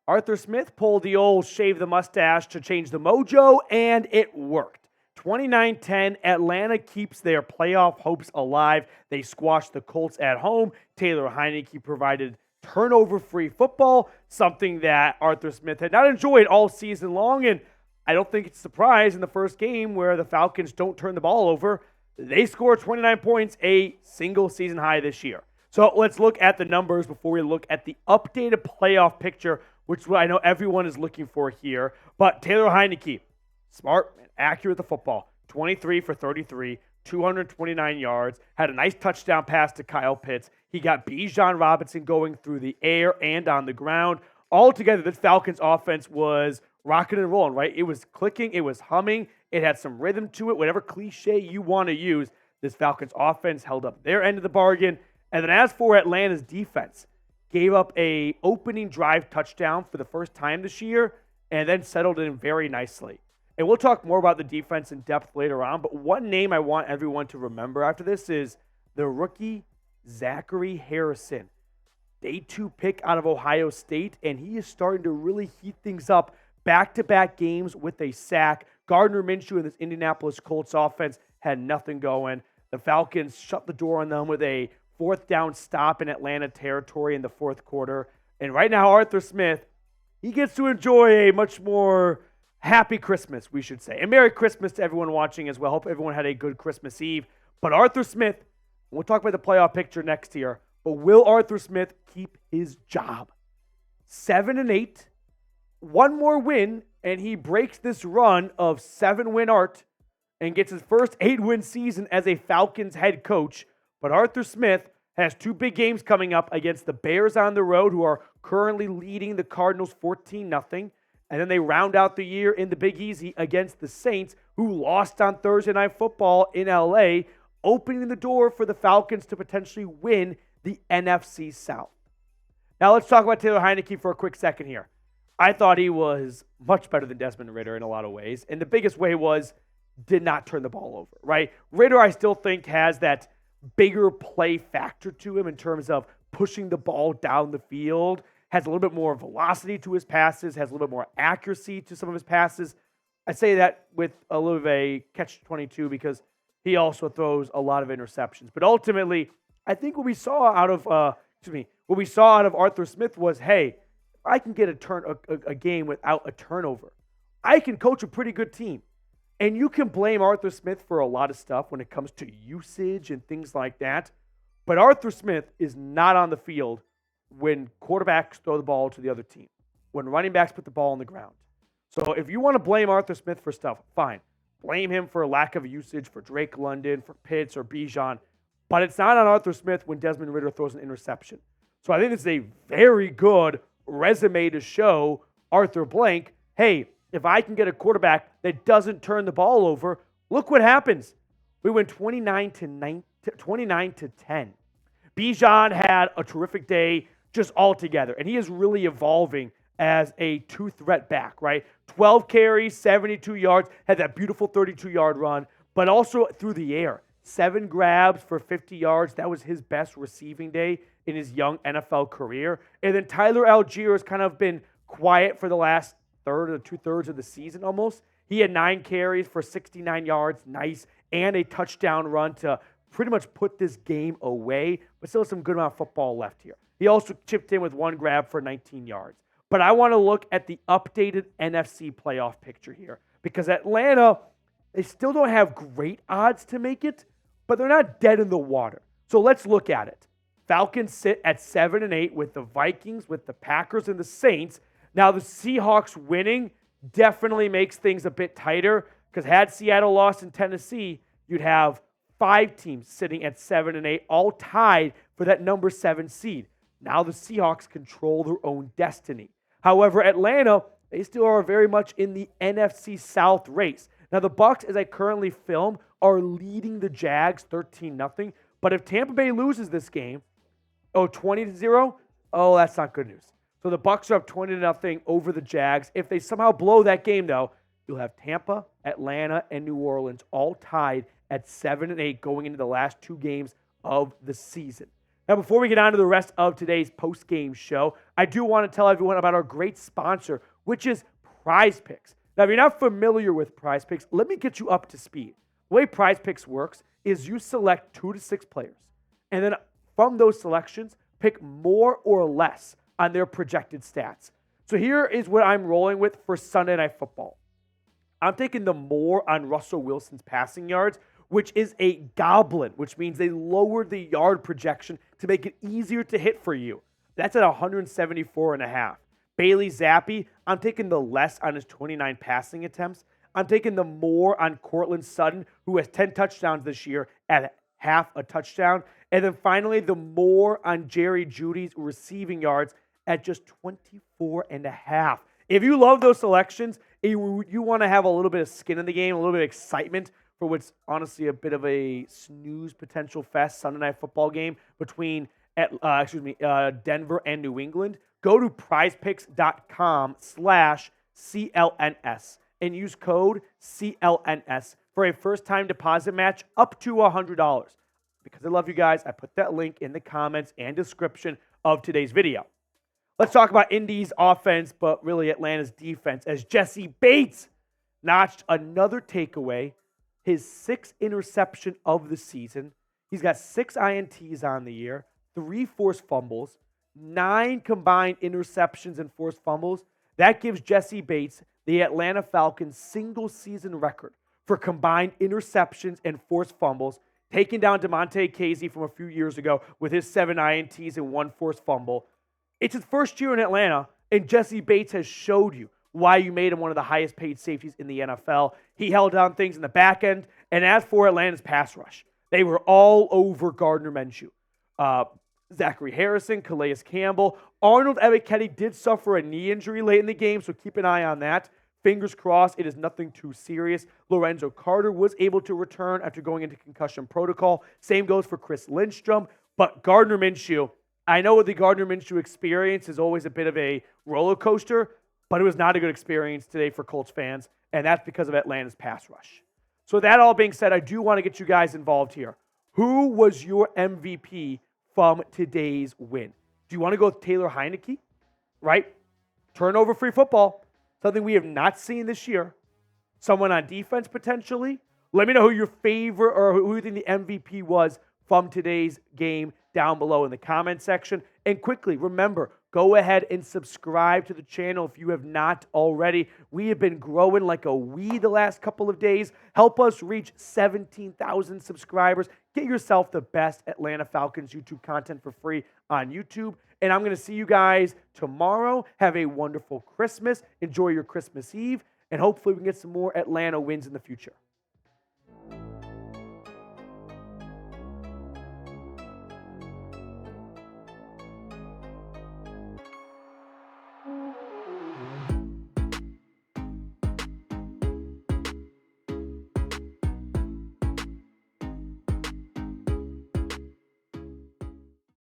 Arthur Smith pulled the old shave the mustache to change the mojo, and it worked. 29-10, Atlanta keeps their playoff hopes alive. They squashed the Colts at home. Taylor Henicke provided turnover-free football, something that Arthur Smith had not enjoyed all season long, and I don't think it's a surprise in the first game where the Falcons don't turn the ball over. They scored 29 points, a single season high this year. So let's look at the numbers before we look at the updated playoff picture, which I know everyone is looking for here. But Taylor Henicke, smart and accurate with the football, 23 for 33, 229 yards, had a nice touchdown pass to Kyle Pitts. He got Bijan Robinson going through the air and on the ground. Altogether, the Falcons offense was rocking and rolling, right? It was clicking, it was humming, it had some rhythm to it, whatever cliche you want to use. This Falcons offense held up their end of the bargain. And then as for Atlanta's defense, gave up a opening drive touchdown for the first time this year and then settled in very nicely. And we'll talk more about the defense in depth later on, but one name I want everyone to remember after this is the rookie Zachary Harrison. Day 2 pick out of Ohio State, and he is starting to really heat things up. Back-to-back games with a sack. Gardner Minshew and this Indianapolis Colts offense had nothing going. The Falcons shut the door on them with a fourth down stop in Atlanta territory in the fourth quarter. And right now, Arthur Smith, he gets to enjoy a much more happy Christmas, we should say. And Merry Christmas to everyone watching as well. Hope everyone had a good Christmas Eve. But Arthur Smith, we'll talk about the playoff picture next year, but will Arthur Smith keep his job? 7-8, one more win, and he breaks this run of 7-win art and gets his first 8-win season as a Falcons head coach. But Arthur Smith has 2 big games coming up against the Bears on the road, who are currently leading the Cardinals 14-0. And then they round out the year in the Big Easy against the Saints, who lost on Thursday Night Football in LA, opening the door for the Falcons to potentially win the NFC South. Now let's talk about Taylor Henicke for a quick second here. I thought he was much better than Desmond Ridder in a lot of ways. And the biggest way was did not turn the ball over, right? Ridder, I still think, has that bigger play factor to him in terms of pushing the ball down the field, has a little bit more velocity to his passes, has a little bit more accuracy to some of his passes. I say that with a little bit of a catch-22 because he also throws a lot of interceptions. But ultimately, I think what we saw out of Arthur Smith was, hey, I can get a game without a turnover. I can coach a pretty good team. And you can blame Arthur Smith for a lot of stuff when it comes to usage and things like that. But Arthur Smith is not on the field when quarterbacks throw the ball to the other team, when running backs put the ball on the ground. So if you want to blame Arthur Smith for stuff, fine. Blame him for a lack of usage for Drake London, for Pitts, or Bijan. But it's not on Arthur Smith when Desmond Ridder throws an interception. So I think it's a very good resume to show Arthur Blank, hey, if I can get a quarterback that doesn't turn the ball over, look what happens. We went 29-10. Bijan had a terrific day just altogether, and he is really evolving as a two-threat back, right? 12 carries, 72 yards, had that beautiful 32-yard run, but also through the air. 7 grabs for 50 yards. That was his best receiving day in his young NFL career. And then Tyler Algier has kind of been quiet for the last third or 2/3 of the season almost. He had 9 carries for 69 yards, nice, and a touchdown run to pretty much put this game away, but still some good amount of football left here. He also chipped in with 1 grab for 19 yards. But I want to look at the updated NFC playoff picture here because Atlanta, they still don't have great odds to make it, but they're not dead in the water. So let's look at it. Falcons sit at 7-8 with the Vikings, with the Packers, and the Saints. Now, the Seahawks winning definitely makes things a bit tighter because had Seattle lost in Tennessee, you'd have 5 teams sitting at 7-8, all tied for that number 7 seed. Now the Seahawks control their own destiny. However, Atlanta, they still are very much in the NFC South race. Now, the Bucs, as I currently film, are leading the Jags 13-0. But if Tampa Bay loses this game, 20-0, that's not good news. So the Bucs are up 20-0 over the Jags. If they somehow blow that game, though, you'll have Tampa, Atlanta, and New Orleans all tied at 7-8 going into the last 2 games of the season. Now, before we get on to the rest of today's post-game show, I do want to tell everyone about our great sponsor, which is Prize Picks. Now, if you're not familiar with Prize Picks, let me get you up to speed. The way Prize Picks works is you select 2 to 6 players, and then from those selections, pick more or less on their projected stats. So here is what I'm rolling with for Sunday Night Football. I'm taking the more on Russell Wilson's passing yards, which is a goblin, which means they lowered the yard projection to make it easier to hit for you. That's at 174.5. Bailey Zappi, I'm taking the less on his 29 passing attempts. I'm taking the more on Courtland Sutton, who has 10 touchdowns this year at half a touchdown. And then finally, the more on Jerry Jeudy's receiving yards at just 24.5. If you love those selections, you want to have a little bit of skin in the game, a little bit of excitement for what's honestly a bit of a snooze potential fest Sunday Night Football game between Denver and New England, go to prizepicks.com/CLNS and use code CLNS for a first-time deposit match up to $100. Because I love you guys, I put that link in the comments and description of today's video. Let's talk about Indy's offense, but really Atlanta's defense, as Jesse Bates notched another takeaway, his 6th interception of the season. He's got 6 INTs on the year, 3 forced fumbles, 9 combined interceptions and forced fumbles. That gives Jesse Bates the Atlanta Falcons' single-season record for combined interceptions and forced fumbles, taking down DeMonte Casey from a few years ago with his 7 INTs and 1 forced fumble. It's his first year in Atlanta, and Jesse Bates has showed you why you made him one of the highest-paid safeties in the NFL. He held down things in the back end, and as for Atlanta's pass rush, they were all over Gardner Minshew. Zachary Harrison, Calais Campbell. Arnold Ebiketie did suffer a knee injury late in the game, so keep an eye on that. Fingers crossed, it is nothing too serious. Lorenzo Carter was able to return after going into concussion protocol. Same goes for Chris Lindstrom. But Gardner Minshew, I know the Gardner Minshew experience is always a bit of a roller coaster, but it was not a good experience today for Colts fans, and that's because of Atlanta's pass rush. So that all being said, I do want to get you guys involved here. Who was your MVP from today's win? Do you want to go with Taylor Henicke? Right? Turnover-free football. Something we have not seen this year. Someone on defense potentially. Let me know who your favorite or who you think the MVP was from today's game down below in the comment section. And quickly, remember, go ahead and subscribe to the channel if you have not already. We have been growing like a weed the last couple of days. Help us reach 17,000 subscribers. Get yourself the best Atlanta Falcons YouTube content for free on YouTube. And I'm going to see you guys tomorrow. Have a wonderful Christmas. Enjoy your Christmas Eve. And hopefully we can get some more Atlanta wins in the future.